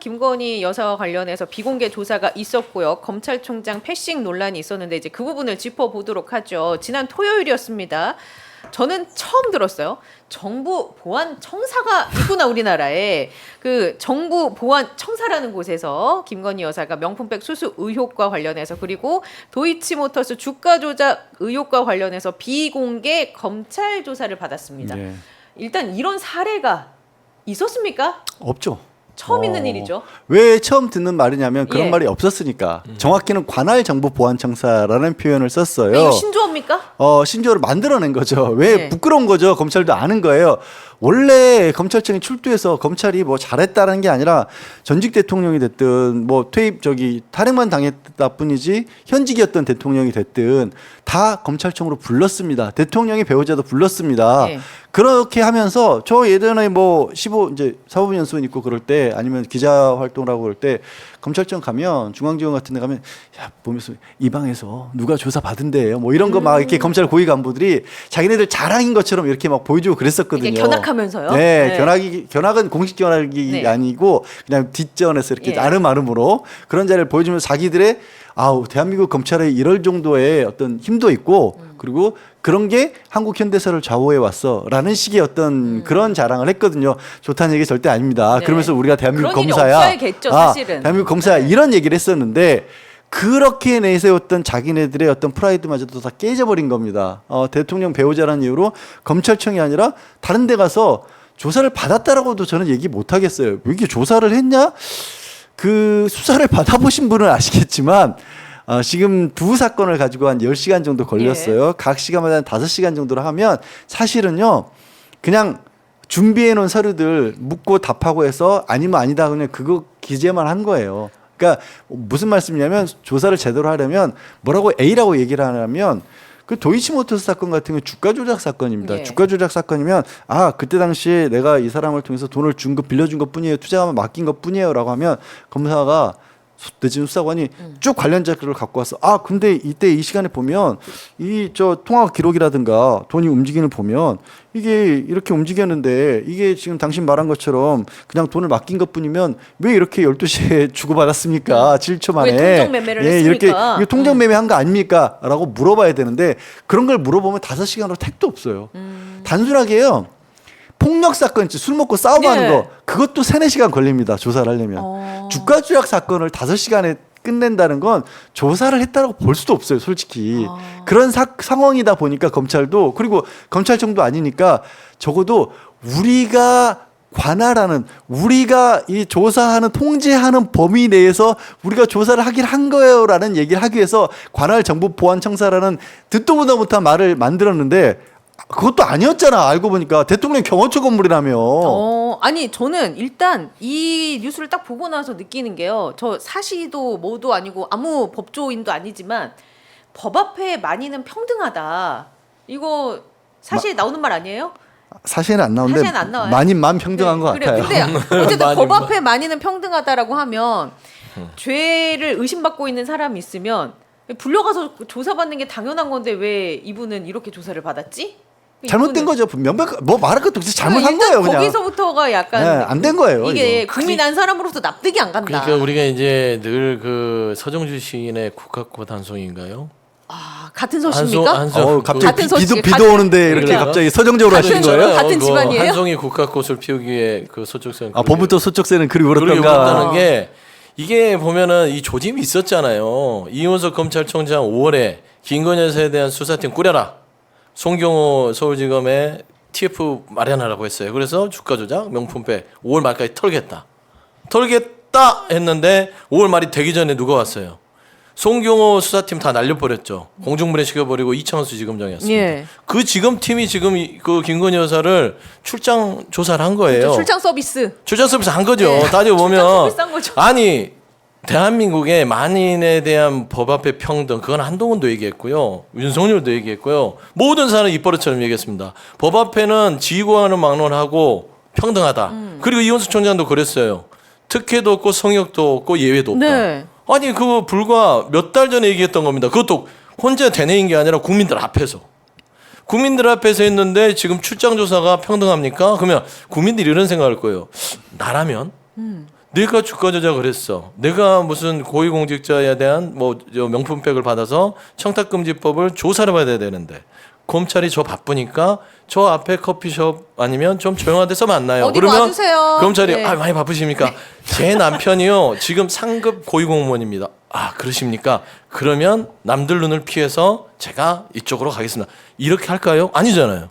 김건희 여사와 관련해서 비공개 조사가 있었고요. 검찰총장 패싱 논란이 있었는데 이제 그 부분을 짚어보도록 하죠. 지난 토요일이었습니다. 저는 처음 들었어요. 정부 보안 청사가 있구나 우리나라에. 그 정부 보안 청사라는 곳에서 김건희 여사가 명품백 수수 의혹과 관련해서 그리고 도이치모터스 주가 조작 의혹과 관련해서 비공개 검찰 조사를 받았습니다. 예. 일단 이런 사례가 있었습니까? 없죠. 처음 있는 일이죠. 왜 처음 듣는 말이냐면 그런 예. 말이 없었으니까. 정확히는 관할정보보안청사라는 표현을 썼어요. 이거 신조어입니까? 신조어를 만들어낸 거죠. 왜 네. 부끄러운 거죠. 검찰도 아는 거예요. 원래 검찰청이 출두해서 검찰이 뭐 잘했다는 게 아니라 전직 대통령이 됐든 뭐 탈핵만 당했다 뿐이지 현직이었던 대통령이 됐든 다 검찰청으로 불렀습니다. 대통령의 배우자도 불렀습니다. 네. 그렇게 하면서 저 예전에 뭐 이제 사법연수원 있고 그럴 때 아니면 기자 활동을 하고 그럴 때 검찰청 가면 중앙지검 같은 데 가면 야 보면서 이 방에서 누가 조사 받은대요. 뭐 이런 거 막 이렇게 검찰 고위 간부들이 자기네들 자랑인 것처럼 이렇게 막 보여주고 그랬었거든요. 이게 견학하면서요? 네, 견학은 공식 견학이 네. 아니고 그냥 뒷전에서 이렇게 예. 아름아름으로 그런 자리를 보여주면서 자기들의 대한민국 검찰에 이럴 정도의 어떤 힘도 있고 그리고 그런 게 한국 현대사를 좌우해 왔어라는 식의 어떤 그런 자랑을 했거든요. 좋다는 얘기 절대 아닙니다. 네. 그러면서 우리가 대한민국 그런 일이 검사야. 없어야겠죠, 사실은. 대한민국 검사야 네. 이런 얘기를 했었는데 그렇게 내세웠던 자기네들의 어떤 프라이드마저도 다 깨져버린 겁니다. 대통령 배우자라는 이유로 검찰청이 아니라 다른 데 가서 조사를 받았다라고도 저는 얘기 못 하겠어요. 왜 이렇게 조사를 했냐? 그 수사를 받아보신 분은 아시겠지만 지금 두 사건을 가지고 한 10시간 정도 걸렸어요. 예. 각 시간마다 한 5시간 정도로 하면 사실은요. 그냥 준비해 놓은 서류들 묻고 답하고 해서 아니면 아니다 그냥 그거 기재만 한 거예요. 그러니까 무슨 말씀이냐면 조사를 제대로 하려면 뭐라고 A라고 얘기를 하냐면 그 도이치모터스 사건 같은 건 주가 조작 사건입니다. 예. 주가 조작 사건이면 그때 당시에 내가 이 사람을 통해서 돈을 빌려준 것 뿐이에요. 투자하면 맡긴 것 뿐이에요라고 하면 검사가 대진 수사관이 쭉 관련 자료를 갖고 와서 근데 이때 이 시간에 보면 통화 기록이라든가 돈이 움직이는 보면 이게 이렇게 움직였는데 이게 지금 당신 말한 것처럼 그냥 돈을 맡긴 것뿐이면 왜 이렇게 12시에 주고받았습니까? 7초 만에. 왜 통정 매매를 이렇게 했습니까? 이거 통정 매매 한 거 아닙니까? 라고 물어봐야 되는데 그런 걸 물어보면 5시간으로 택도 없어요. 단순하게요. 폭력 사건, 술 먹고 싸우고 하는 거 그것도 3-4시간 걸립니다. 조사를 하려면. 주가 조작 사건을 5시간에 끝낸다는 건 조사를 했다고 볼 수도 없어요. 솔직히. 그런 상황이다 보니까 검찰도 그리고 검찰청도 아니니까 적어도 우리가 관할하는 우리가 이 조사하는 통제하는 범위 내에서 우리가 조사를 하긴 한 거예요라는 얘기를 하기 위해서 관할정보보안청사라는 듣도 보도 못한 말을 만들었는데 그것도 아니었잖아. 알고 보니까 대통령 경호처 건물이라며. 아니 저는 일단 이 뉴스를 딱 보고 나서 느끼는 게요. 저 사시도 뭐도 아니고 아무 법조인도 아니지만 법 앞에 만인은 평등하다. 이거 사실 나오는 말 아니에요? 사실은 안 나오는데 사실은 안 나와요? 만인만 평등한 것 그래, 같아요. 근데 어쨌든 법 앞에 만인은 평등하다라고 하면 죄를 의심받고 있는 사람이 있으면 불려가서 조사받는 게 당연한 건데 왜 이분은 이렇게 조사를 받았지? 잘못된 거죠. 뭐 말할 것도 없이 잘못한 거예요. 그냥. 거기서부터가 약간 안 된 거예요. 이게 이거. 국민 한 사람으로서 납득이 안 간다. 그러니까 우리가 이제 늘 그 서정주 시인의 국학고 단송인가요? 같은 서씨입니까? 갑자기 같은 소식, 비도 오는데 이렇게 그러니까. 갑자기 서정적으로 하시는 거예요? 같은 집안이에요? 한송이 국학꽃을 피우기 위해 그 소쩍새는 봄부터 소쩍새는 그리 그렇다는 울었던가. 게 이게 보면은 이 조짐이 있었잖아요. 이윤석 검찰총장 5월에 김건희 여사에 대한 수사팀 꾸려라. 송경호 서울지검에 TF 마련하라고 했어요. 그래서 주가 조작 명품백 5월 말까지 털겠다 했는데 5월 말이 되기 전에 누가 왔어요? 송경호 수사팀 다 날려버렸죠. 공중분해 시켜버리고 이창수 지검장이었습니다. 예. 그 지검팀이 지금 그 김건희 여사를 출장 조사를 한 거예요. 출장 서비스. 출장 서비스 한 거죠. 네. 따져보면 출장 서비스 한 거죠. 아니 대한민국의 만인에 대한 법 앞의 평등 그건 한동훈도 얘기했고요. 윤석열도 얘기했고요. 모든 사람은 입버릇처럼 얘기했습니다. 법 앞에는 지휘관을 막론하고 평등하다. 그리고 이원수 총장도 그랬어요. 특혜도 없고 성역도 없고 예외도 없다. 네. 아니 그거 불과 몇 달 전에 얘기했던 겁니다. 그것도 혼자 되뇌인 게 아니라 국민들 앞에서. 국민들 앞에서 했는데 지금 출장 조사가 평등합니까? 그러면 국민들이 이런 생각할 거예요. 나라면 내가 주가 조작을 했어. 내가 무슨 고위공직자에 대한 저 명품백을 받아서 청탁금지법을 조사를 받아야 되는데 검찰이 저 바쁘니까 저 앞에 커피숍 아니면 좀 조용한 데서 만나요. 어디 그러면 와주세요. 검찰이 네. 많이 바쁘십니까? 제 남편이요 지금 상급 고위공무원입니다. 그러십니까? 그러면 남들 눈을 피해서 제가 이쪽으로 가겠습니다. 이렇게 할까요? 아니잖아요.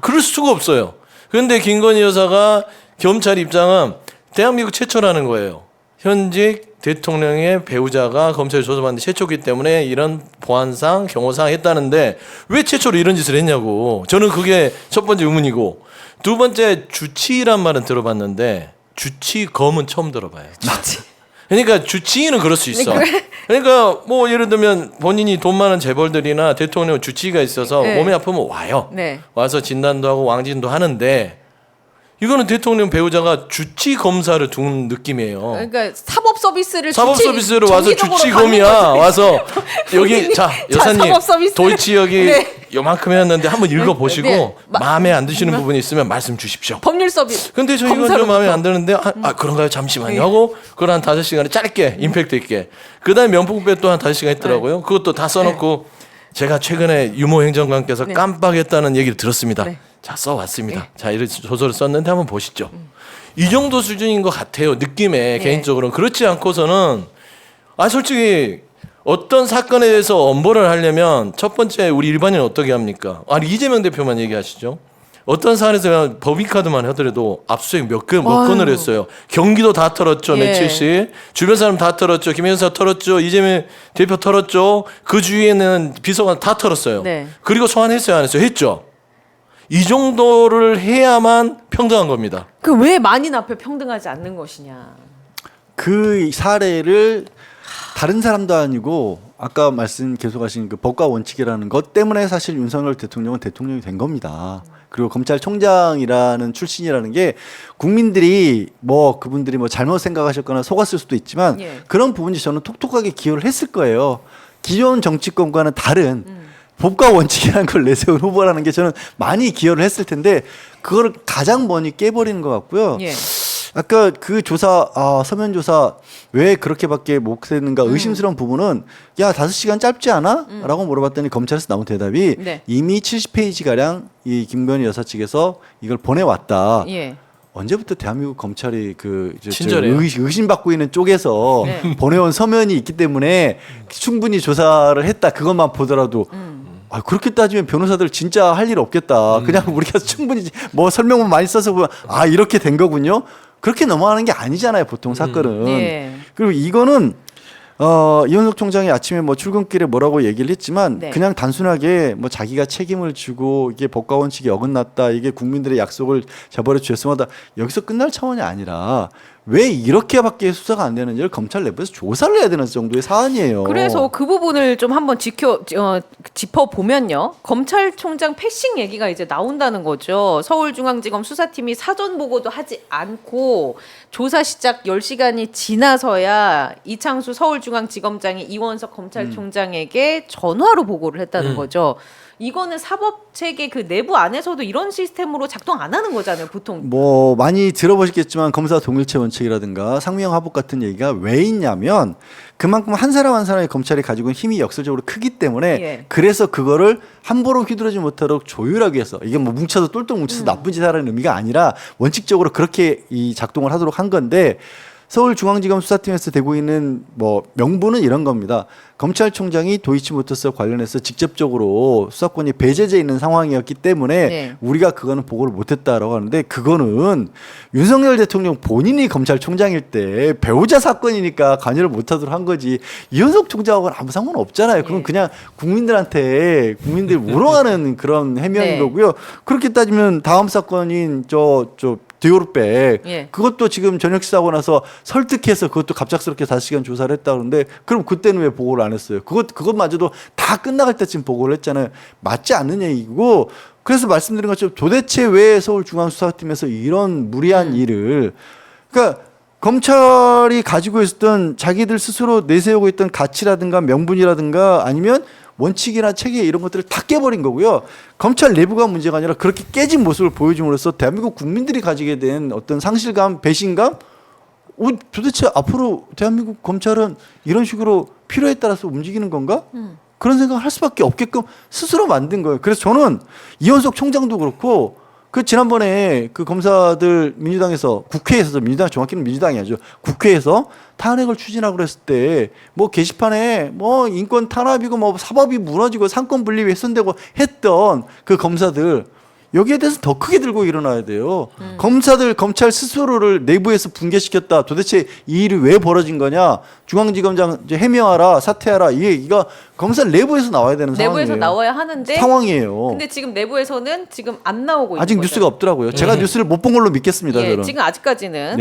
그럴 수가 없어요. 그런데 김건희 여사가 검찰 입장은 대한민국 최초라는 거예요. 현직 대통령의 배우자가 검찰에 조사받는 최초기 때문에 이런 보안상 경호상 했다는데 왜 최초로 이런 짓을 했냐고. 저는 그게 첫 번째 의문이고, 두 번째 주치의란 말은 들어봤는데 주치검은 처음 들어봐요. 그러니까 주치의는 그럴 수 있어. 그러니까 뭐 예를 들면 본인이 돈 많은 재벌들이나 대통령 주치의가 있어서 네. 몸이 아프면 와요. 네. 와서 진단도 하고 왕진도 하는데 이거는 대통령 배우자가 주치 검사를 둔 느낌이에요. 그러니까 사법 서비스를 사법 주치- 서비스로 와서 정기적으로 주치검이야. 받는 거지. 와서 여기 자 여사님 사법 서비스를- 도이치 여기 네. 요만큼 해놨는데 한번 읽어보시고 네. 마음에 안 드시는 부분이 있으면 말씀 주십시오. 법률 서비스. 근데 저 이건 검사로부터. 좀 마음에 안 드는데 그런가요? 잠시만요 하고 그걸 한 5시간에 짧게 임팩트 있게 그 다음에 명품백 또 한 5시간 있더라고요. 그것도 다 써놓고 제가 최근에 유모 행정관께서 네. 깜빡했다는 얘기를 들었습니다. 네. 자 써왔습니다. 자 이런 조서를 썼는데 한번 보시죠. 이 정도 수준인 것 같아요. 느낌에 개인적으로는. 그렇지 않고서는 솔직히 어떤 사건에 대해서 엄벌을 하려면 첫 번째 우리 일반인은 어떻게 합니까? 이재명 대표만 얘기하시죠. 어떤 사안에서 법인카드만 하더라도 압수수색 몇 건을 했어요. 경기도 다 털었죠. 예. 며칠씩. 주변 사람 다 털었죠. 김현사 털었죠. 이재명 대표 털었죠. 그 주위에는 비서관 다 털었어요. 네. 그리고 소환했어요? 안 했어요? 했죠. 이 정도를 해야만 평등한 겁니다. 그 왜 만인 앞에 평등하지 않는 것이냐. 그 사례를 다른 사람도 아니고 아까 말씀 계속하신 그 법과 원칙이라는 것 때문에 사실 윤석열 대통령은 대통령이 된 겁니다. 그리고 검찰총장이라는 출신이라는 게 국민들이 뭐 그분들이 뭐 잘못 생각하셨거나 속았을 수도 있지만 예. 그런 부분이 저는 톡톡하게 기여를 했을 거예요. 기존 정치권과는 다른 법과 원칙이라는 걸 내세운 후보라는 게 저는 많이 기여를 했을 텐데 그거를 가장 먼저 깨버리는 것 같고요. 예. 아까 그 조사 서면 조사 왜 그렇게밖에 못 했는가 의심스러운 부분은 야 5시간 짧지 않아? 라고 물어봤더니 검찰에서 나온 대답이 네. 이미 70페이지 가량 이 김건희 여사 측에서 이걸 보내왔다. 예. 언제부터 대한민국 검찰이 친절해요. 의심받고 있는 쪽에서 네. 보내온 서면이 있기 때문에 충분히 조사를 했다. 그것만 보더라도 그렇게 따지면 변호사들 진짜 할 일 없겠다. 그냥 우리가 충분히 뭐 설명문 많이 써서 보면 이렇게 된 거군요. 그렇게 넘어가는 게 아니잖아요. 보통 사건은. 예. 그리고 이거는 이현석 총장이 아침에 뭐 출근길에 뭐라고 얘기를 했지만 네. 그냥 단순하게 뭐 자기가 책임을 지고 이게 법과 원칙이 어긋났다. 이게 국민들의 약속을 저버려 죄송하다. 여기서 끝날 차원이 아니라 왜 이렇게밖에 수사가 안 되는지를 검찰 내부에서 조사를 해야 되는 정도의 사안이에요. 그래서 그 부분을 좀 한번 짚어보면요. 검찰총장 패싱 얘기가 이제 나온다는 거죠. 서울중앙지검 수사팀이 사전 보고도 하지 않고 조사 시작 10시간이 지나서야 이창수 서울중앙지검장이 이원석 검찰총장에게 전화로 보고를 했다는 거죠. 이거는 사법체계 그 내부 안에서도 이런 시스템으로 작동 안 하는 거잖아요, 보통. 뭐 많이 들어보셨겠지만 검사 동일체 원칙이라든가 상명 하복 같은 얘기가 왜 있냐면 그만큼 한 사람 한 사람의 검찰이 가지고 있는 힘이 역설적으로 크기 때문에 예. 그래서 그거를 함부로 휘두르지 못하도록 조율하기 위해서 이게 뭐 뭉쳐서 똘똘 뭉쳐서 나쁜 짓 하라는 의미가 아니라 원칙적으로 그렇게 이 작동을 하도록 한 건데 서울중앙지검 수사팀에서 되고 있는 뭐 명분은 이런 겁니다. 검찰총장이 도이치모터스 관련해서 직접적으로 수사권이 배제돼 있는 상황이었기 때문에 네. 우리가 그거는 보고를 못했다라고 하는데 그거는 윤석열 대통령 본인이 검찰총장일 때 배우자 사건이니까 관여를 못하도록 한 거지 이현석 총장하고는 아무 상관 없잖아요. 그건 네. 그냥 국민들한테 국민들 우롱하는 그런 해명인 네. 거고요. 그렇게 따지면 다음 사건인 저 디오르백 예. 그것도 지금 저녁 식사하고 나서 설득해서 그것도 갑작스럽게 5시간 조사를 했다 그러는데 그럼 그때는 왜 보고를 안 했어요? 그것마저도 다 끝나갈 때쯤 보고를 했잖아요. 맞지 않는 얘기고 그래서 말씀드린 것처럼 도대체 왜 서울중앙수사팀에서 이런 무리한 일을 그러니까 검찰이 가지고 있었던 자기들 스스로 내세우고 있던 가치라든가 명분이라든가 아니면 원칙이나 체계 이런 것들을 다 깨버린 거고요. 검찰 내부가 문제가 아니라 그렇게 깨진 모습을 보여줌으로써 대한민국 국민들이 가지게 된 어떤 상실감, 배신감 도대체 앞으로 대한민국 검찰은 이런 식으로 필요에 따라서 움직이는 건가? 그런 생각을 할 수밖에 없게끔 스스로 만든 거예요. 그래서 저는 이현석 총장도 그렇고 그 지난번에 그 검사들 민주당에서 국회에서 민주당 정확히는 민주당이 아니죠. 국회에서 탄핵을 추진하고 그랬을 때 뭐 게시판에 뭐 인권 탄압이고 뭐 사법이 무너지고 상권 분립이 훼손되고 했던 그 검사들 여기에 대해서 더 크게 들고 일어나야 돼요. 검찰 스스로를 내부에서 붕괴시켰다. 도대체 이 일이 왜 벌어진 거냐? 중앙지검장 이제 해명하라, 사퇴하라. 이거 검찰 내부에서 나와야 되는 내부에서 상황이에요. 나와야 하는데 상황이에요. 근데 지금 내부에서는 지금 안 나오고 있는 아직 거죠. 뉴스가 없더라고요. 제가 뉴스를 못 본 걸로 믿겠습니다. 예, 저는. 지금 아직까지는